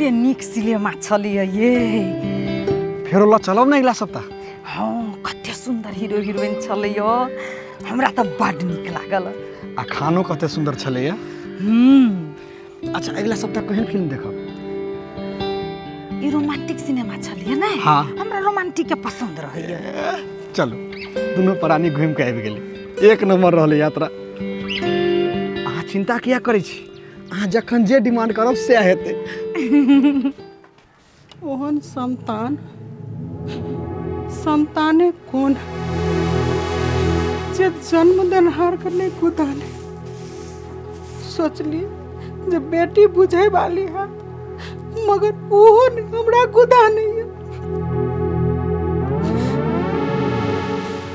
कते नीक सिनेमा छलिए ये। फेर ल चलब न अगला सप्ताह। हाँ कते सुंदर हीरो हीरोइन छलिए, हमरा त बड नीक लागल। आ खानो कते सुंदर छलैया। अच्छा अगला सप्ताह केहन फिल्म देखब? ई रोमांटिक सिनेमा छलिए ना। हाँ हमरा रोमांटिक के पसंद रहैया। चलो दुनू प्राणी घूम के आबि गेली, एक नंबर रहले यात्रा। अहाँ चिंता किया करै छी? अहाँ जखन जे डिमांड करब से हेतै। ओहन संताने कोन जे जन्म देनहार के नहीं गुदाने। सोचली जब बेटी बुझे वाली है, मगर ओहो हमरा गुदा नहीं है।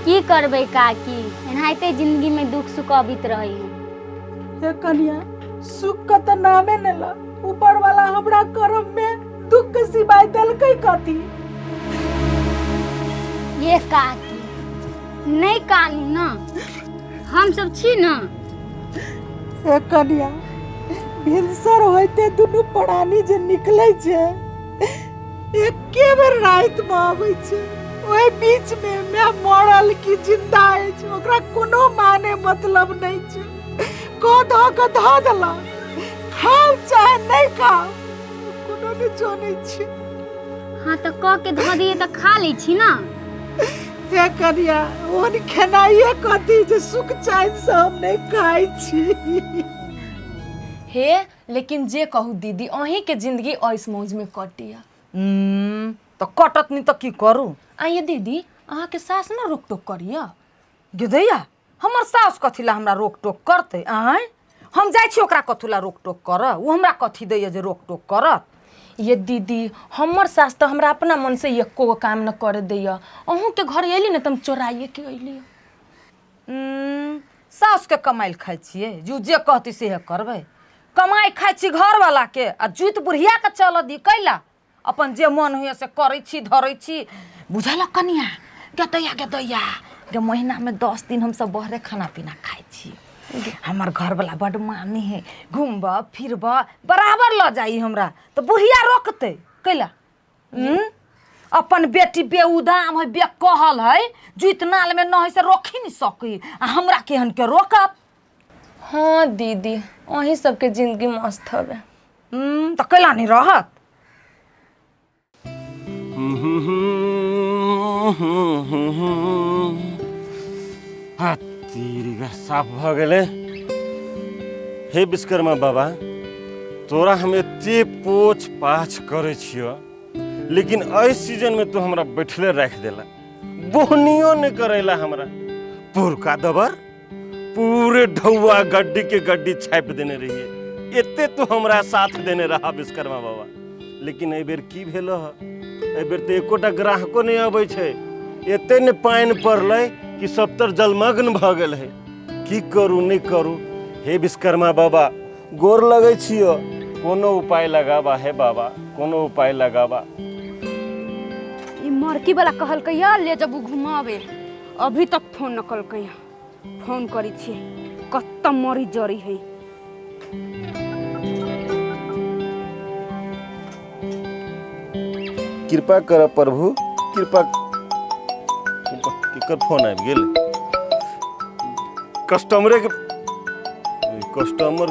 की करबै काकी, एनाहिते जिंदगी में दुख सुख अबित रही है। हे कन्या, सुख का तो नामे न ला, ऊपर वाला हमरा कर्म में दुख के सिवाय देलकै कथी? ये काकी नहीं कानू ना, हम सब छी ना। हे कन्या, भिनसर होते दुनू प्राणी जे निकले छे, एके बेर रात में आबै छे। ओए बीच में मैं मरल की जिंदा है, ओकरा कोनो माने मतलब नहीं छे। को धो के धो देला, खाओ चाहे नहीं खाओ, कोनो ने जाने छे। हाँ तो क के धो दिए तो खा लै छी ना। हे कन्या, ओन खेनाइए कथी जे सुख चैन से हम नहीं खाई छी। हे लेकिन जे कहू दीदी, अहीं के जिंदगी ऐस मौज में कटिया। तो कटत नहीं तो की करू? आइए दीदी, अहाँ के सास ना रोक टोक करिया। गिदैया हमर सास कथिला हमरा रोक टोक करते? आय हम जाइ छी ओकरा कथुला रोक टोक कर, वो हमरा कथी दैया जे रोक टोक करत? ये दीदी, हमर सास तो हमरा अपना मन से एको काम न करे दैया। अहूँ के घर अइली न तुम चोराइए के अइली। सास के कमाइल खाइ छियै, जू जे कहती से करबै। कमाई खाइ छी घर वाला के, आ जुत बुढ़िया के चल दी कैला। अपन जे मन हुए से करै छी धरै छी। बुझल कनिया, गदैया गदैया गे महीना में 10 दिन हम सब बहरे खाना पीना खाइ छी। हमार घर वाला बड मानी है, घूमबा फिरबा बराबर ल जाई हमरा, तो बुढ़िया रोकते कैला? अपन बेटी बेउदाम है, बेकहल है, जुत नाल में न है से रोकी नहीं सकी, आ हमरा केहन के रोकब? हाँ दीदी, अहीं सबके जिंदगी मस्त हवे। तो कैला नहीं रहत? तीरिका साफ भ गेले। हे विश्वकर्मा बाबा, तोरा हम एते पोछ पाछ करे छियो, लेकिन इस सीजन में तू हमरा बैठले रख देला, बोहनियो नहीं करेला हमरा। पुरका दबर पूरे ढौआ गड्डी के गड्डी छाप देने रहिए, एते तू हमरा साथ देने रहा विश्वकर्मा बाबा। लेकिन ए बेर की भेल ह? ए बेर तो एकोटा ग्राहको नहीं आबै छै। एते ने पानी पड़लै कि 70 जलमग्न भ गेल है। की करू नहीं करू? हे विश्वकर्मा बाबा, गोर लगे छियो, कोनो उपाय लगाबा हे बाबा, कोनो उपाय लगाबा। ई मरकी वाला कहलकैया ले जब घुमावे, अभी तक फोन न कलकैया। फोन करी छी, कत्ता मरी जरी है। कृपा कर प्रभु, कृपा। केकर फोन आबि गेल? कस्टमर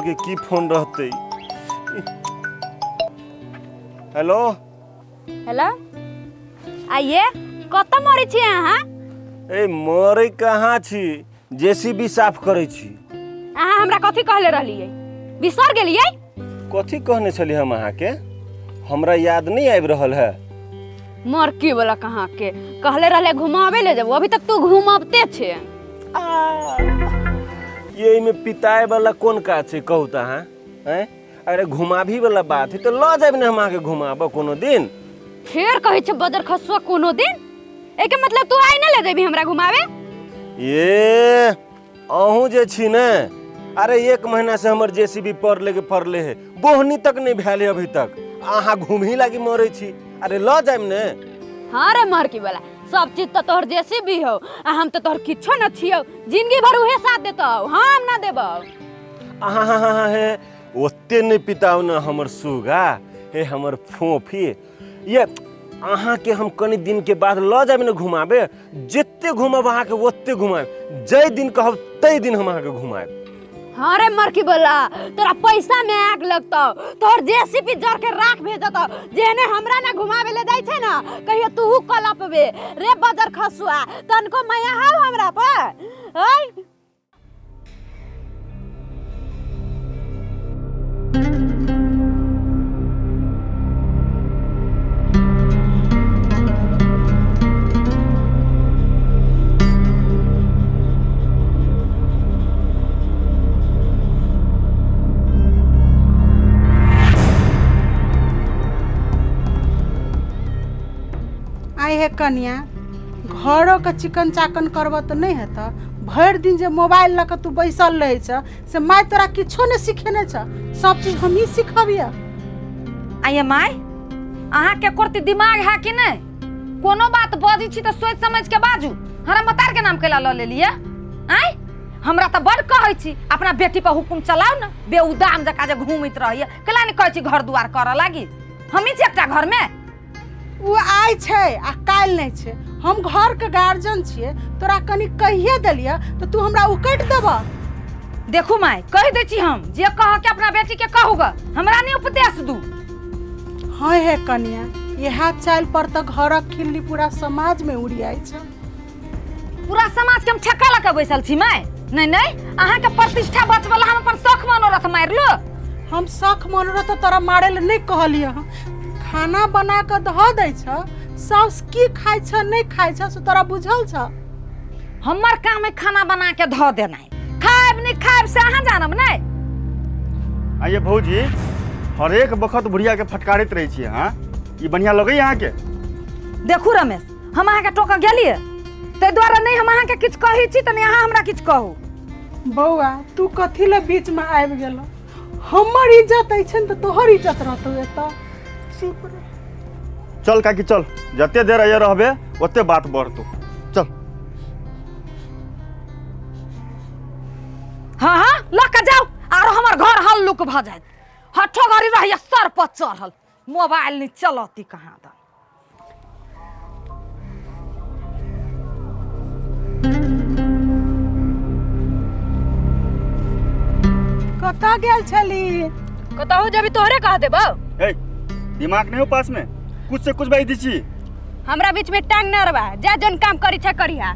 के की फोन रहते? हेलो हेलो, आइए, कत्ता मरी छी अहाँ? ए मरे कहाँ छी, जेसीबी साफ करे छी। अहाँ हमरा कथी कहले रहलिए, बिसर गेलिए? कथी कहने छली हम अहाँ के? हमरा याद नहीं आबि रहल है। मरकी वाला कहाँ के कहले रहले घुमावे ले जाबो, अभी तक तू घुमावते छे। ये में पिताए वाला कौन का छे कहू त अहाँ? हैं? अरे घुमाभी वाला बात है तो ल जाब ने हम आके घुमाबो कोनो दिन। फिर कहे छे बदर खसुआ कोनो दिन, एके मतलब तू आई ना ले जेबी हमरा घुमावे? ये अहू जे छी ने, अरे 1 महीना से हमर जेसीबी पड़ले है, बोहनी तक नहीं भेल है अभी तक। अहाँ घूमही लागी मरे छी, अरे ल जाइम ने। हाँ रे मरकी वाला, सब चीज तो तोहर जेसीबी हो, आ हम तो तोहर किछो न छियो, जिंदगी भर उहे साथ देतो, हम ना देबो। हाँ है, ओते नहीं पिताऊ न हमर सुगा, हे हमर फोफी ये अहाँ के हम कनी दिन के बाद ल जाब न घुमाबे जिते घुमब अहाँ के ओते घुमाब जय दिन कहब तै दिन हम अहाँ के घुमाब हाँ रे मरकी बोला तोरा पैसा में आग लगता तोहर जेसीबी जर के राख भेजता जेने हमरा ना घुमावे ले जाय छै ना कहियो तू कलपबे रे बदर खसुआ तनको माया हाव हमरा पर हई आई है कनिया घरों के चिकन चाकन करब तो नहीं है तो भर दिन जे मोबाइल लऽ के तू बैसल रहे छ से माय तोरा किछो नहीं सिखेने छ सब चीज हम ही सिखबिया आइए माय अहाँ के करती दिमाग है कि नहीं कोनो बात बजी छी तो सोच समझ के बाजू हमरा मतार के नाम केला ल लेलिए आय हमरा तो बड़ कहै छी अपना बेटी पर हुकुम चलाओ ना बेउदाम जका जे घूमित रहिए केला नहीं कहै छी घर दुआर करऽ लागी हमी छी एकटा घर में वो आय छै आ काल नहीं छै हम घर के गार्जियन छिए तोरा कनी कहिए देलिए तो तू हमरा उकट देबा देखू माय कह दे छी हम जे कह के अपना बेटी के कहूगा हमरा नहीं उपदेश दू हाँ है कनिया यह चाल पर तो घर खिल्ली पूरा समाज में उड़ी आई छै पूरा समाज के हम ठेका लगा बैसल छी माय नहीं नहीं अहाँ के प्रतिष्ठा बचवला हम अपन शौक मनोरथ मार लो हम शौक मनोरथ तोरा मारे ले नहीं कहलिए खाना बना के ध दै छ साउस की खाइ छ नहीं खाइ छ से तोरा बुझल छ हमर काम है खाना बना के ध देना खाएब नहीं खाएब से अहाँ जानब नहीं आइए भौजी हर एक बखत बुढ़िया के फटकारित रही छिए हाँ ये बढ़िया लगे अहाँ के देखू रमेश हम अहाँ के टोक गेलिए ते द्वारा नहीं हम अहाँ के किछ कहि छी त नहीं अहाँ हमरा किछ कहू बौआ तू कथी ले बीच में आबि गेल हमर इज्जत अछि त तोहर इज्जत रहतौ एता चुप रह चल काकी चल जते देर ये रहबे ओते बात बढ़तौ चल हाँ हाँ लक जाओ आरो हमर घर हल्लुक भ जाए हठो घरी रहिए सर पर चढ़ल मोबाइल नहीं चलती कहाँ द कता गेल छली कतहु जबी तोहरे कह देबो ए दिमाग नहीं हो पास में कुछ से कुछ बाई दीची हमरा बीच में टांग न रबा जा जन काम करी छ करिहा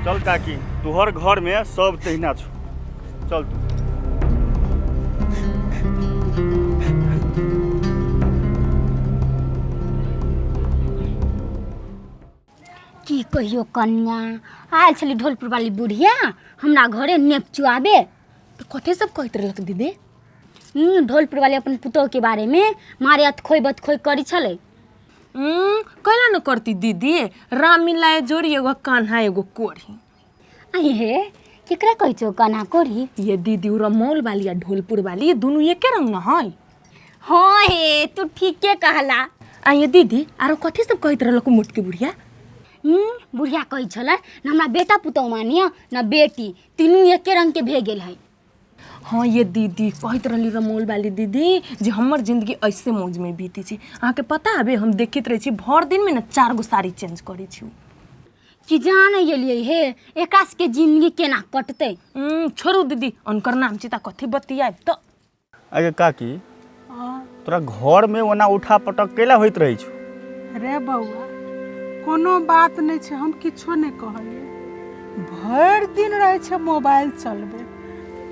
चल काकी तोहर घर में सब तहिना छौ चल तू की कहियो कन्या आयल छली ढोलपुर वाली बुढ़िया हमरा घरे नेप चुआबे तो कथे सब कहत रहलक दीदी ढोलपुर वाली अपन पुतोह के बारे में मारे अतखोई बतखोई करी छले कैला न करती दीदी राम मिलाए जोड़ी एगो कान्हा एगो कोढ़ी आई हे केकरा कहै छौ कान्हा कोढ़ी ये दीदी रमौल वाली या ढोलपुर वाली ये दोनों एके रंग न है हाँ हे तू ठीके कहला आ ये दीदी आरो कथे सब कहत रहलक मोटकी बुढ़िया बुढ़िया कहै छले न हमरा बेटा पुतोह मानिया न बेटी तीनों एके रंग के भे गेल है हाँ ये दीदी कहत रहली रमौल वाली दीदी जे हमर जिंदगी ऐसे मौज में बीती छी अहाँ के पता है हम देखित रहे छी भर दिन में न 4 गो साड़ी चेंज करी छी कि जाने गेलिए हे एकास के जिंदगी केना कटते छोड़ू दीदी उनकर नाम चिता कथी बतिया तो अगे काकी तोरा घर में ओना उठा पटक केला होइत रही छौ रे बौआ कोनो बात नहीं छै हम किछो नहीं कहलिए भर दिन रहे छै मोबाइल चलबे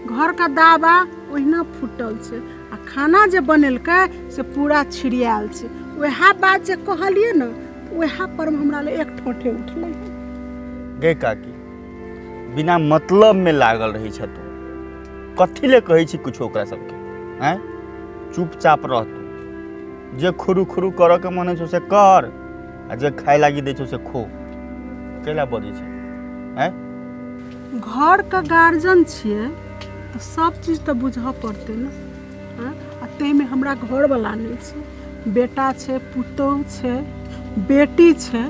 घर का दावा ओहिना फुटल छै आ खाना जे बनेलकै से पूरा छिड़ियाल छै वह बात जे कहलिए न वह पर हमरा ले एक ठोठे उठले गे काकी बिना मतलब में लागल रही छ तू कथी ले कहै छी कुछ ओकरा सबके हैं चुपचाप रह तू जे खुरू खुरू कर के मन छौ से कर आ जे खाए लागी दै छौ से खो केला बजै छै हैं घर का गार्जियन छिए तो सब चीज तो बुझ पड़ते ना आ ते में हमरा घर वाला नहीं छै बेटा छै पुतोह छै बेटी छै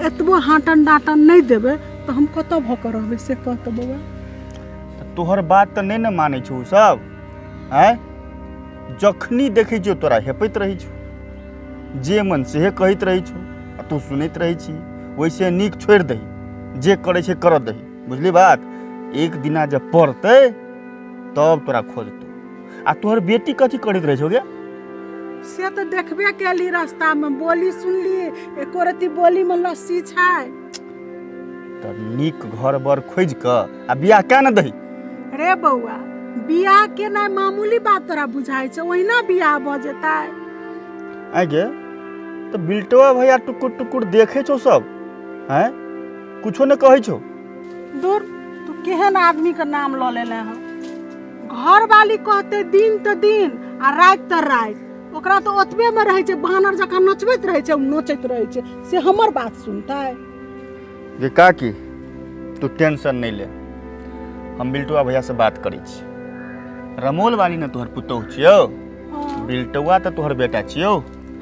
एतबो हाटन डाटन नहीं देबे तो हम कत भकर रहबे से कहत बउआ तोहर बात तो नहीं न मानै छौ सब हैं जखनी देखै छौ तोरा हेपैत रही छौ, जे मन से कहैत रही छौ आ तू सुनैत रही छी। वैसे नीक छोड़ि दही, जे करे छै कर दही, बुझली बात। एक दिना जब पढ़ते तब तोरा खोजतौ। आ तोहर बेटी कथी करैत रही छौ गे? से तो देखबे केली रास्ता में, बोली सुनली एको रती बोली में लस्सी छै। त नीक घर बर खोज क आ बियाह क्या न दही। रे बौआ, बियाह के ना मामूली बात तोरा बुझाई छै, ओहिना बियाह भ जेतै। आइ गे तो बिल्टवा भैया टुकुर टुकुर देखे छौ सब, हैं कुछो न कहै छौ। दूर, तू केहन आदमी का नाम ल लेले ह। घर वाली कहते दिन तो दिन आ रात तो रात, ओकरा तो ओतबे में रहे छै, बानर जकां नचबैत रहे छै, नोचैत रहे छै, से हमर बात सुनतै? गे काकी तू टेंशन नहीं ले, हम बिल्टुआ भैया से बात करी छी। रमोल वाली न तोहर पुतौह छियौ, हाँ, बिल्टुआ तो तोहर बेटा छियौ।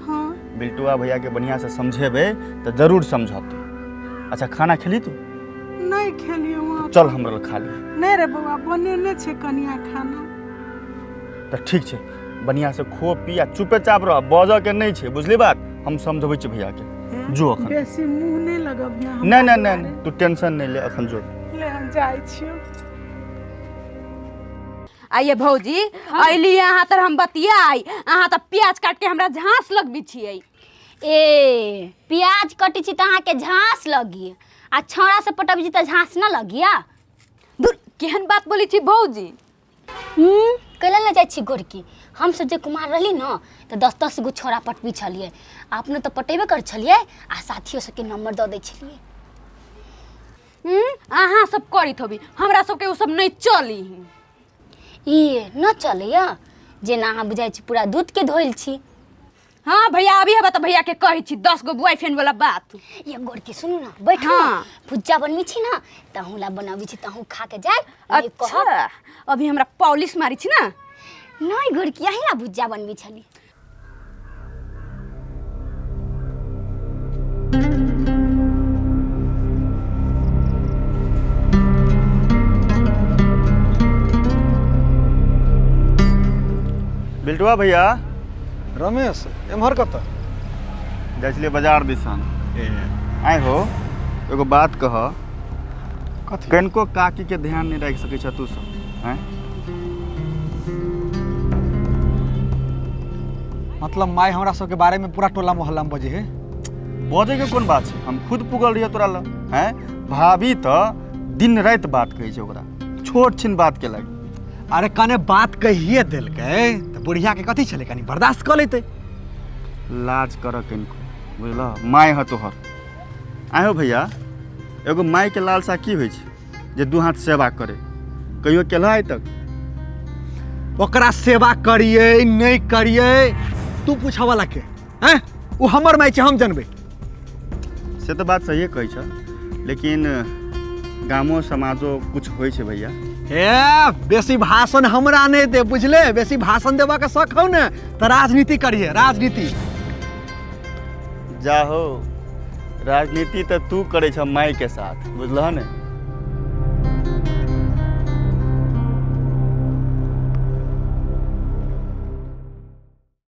हाँ। बिल्टुआ भैया के बढ़िया से समझेबे तो जरूर समझत। अच्छा खाना खेली तू? नहीं खेलियो वहाँ। चल हमरा लग खा ली। नहीं रे बौआ, बनेने छै कनिया खाना। तो ठीक छै, बढ़िया से खो पी आ चुपे चाप रह, बज के नहीं छै, बुझली बात। हम समझबै छी भैया के। जो अखन बेसी मुंह नहीं लगबिया। नहीं नहीं नहीं, तू टेंशन नहीं ले, अखन जो। ले हम जाई छियो। आइए भौजी, अइली यहाँ तर हम बतियाई, अहाँ तो प्याज काट के हमरा झांस लगबी छियै। ए प्याज कटी छी त अहाँके झाँस लगी, आ छौड़ा से पटबी छी त झाँस न लगिया। दूर, केहन बात बोली छी भौजी? कैला न जाइ छी गोरकी? हम सब जे कुमार रहली न त 10-10 गो छौड़ा पटबी छलिए, अपने तो पटेबे कर छलिए आ साथियों सबके नंबर दऽ दै छलिए। अहाँ सब करित होबी, हमरा सबके उ सब नहीं चली। ई न चलैया, जेना अहाँ बुझाइ छी पूरा दूध के धोइल छी। हाँ भैया, अभी हबा तो भैया के कही छी 10 गो बॉयफ्रेंड वाला बात। ये गोरकी सुनू ना, बैठो हाँ। भुज्जा बनबी छी ना, तहूँ ला बनाबी छी, तहूँ खा के जाए। अच्छा, अभी हमरा पॉलिश मारी छी ना। नहीं गोरकी, यही ला भुज्जा बनबी छली। बिल्टुआ भैया रमेश एम्हर कतऽ जाइ छलिए बाजार दिसन। आइ हो एगो बात कह, कथी? कनिको काकी के ध्यान नहीं राखि सकै छ तू सब, हैं? मतलब माय हमरा सबके बारे में पूरा टोला मोहल्ला में बजे है। बजे के कोन बात छै, हम खुद पुगल रहिए तोरा लग, हैं? भाभी तो दिन रात बात कहै छै ओकरा, छोट छिन बात के लागी। अरे कने बात कहिए देलकै तो बुढ़िया के कथी छलै, कनी बर्दाश्त कर लेते। लाज कर कनिको, बुझल? माय ह तोहर। आहो भैया, एगो माय के लालसा की होइ छै जे दू हाथ सेवा करे, कहियो केला आइ तक? ओकरा सेवा करिए नहीं करिए तू पूछा वाला के, हैं? वो हमर माय छै, हम जानबै। से तो बात सही कहै छ, लेकिन गामो समाजो कुछ होइ छै भैया। ए बेसी भाषण हमरा नहीं दे, बुझले? बेसी भाषण देवा के शौक हो ने तो राजनीति करिए, राजनीति। जाहो, राजनीति तो तू करे छ माई के साथ, बुझल ने?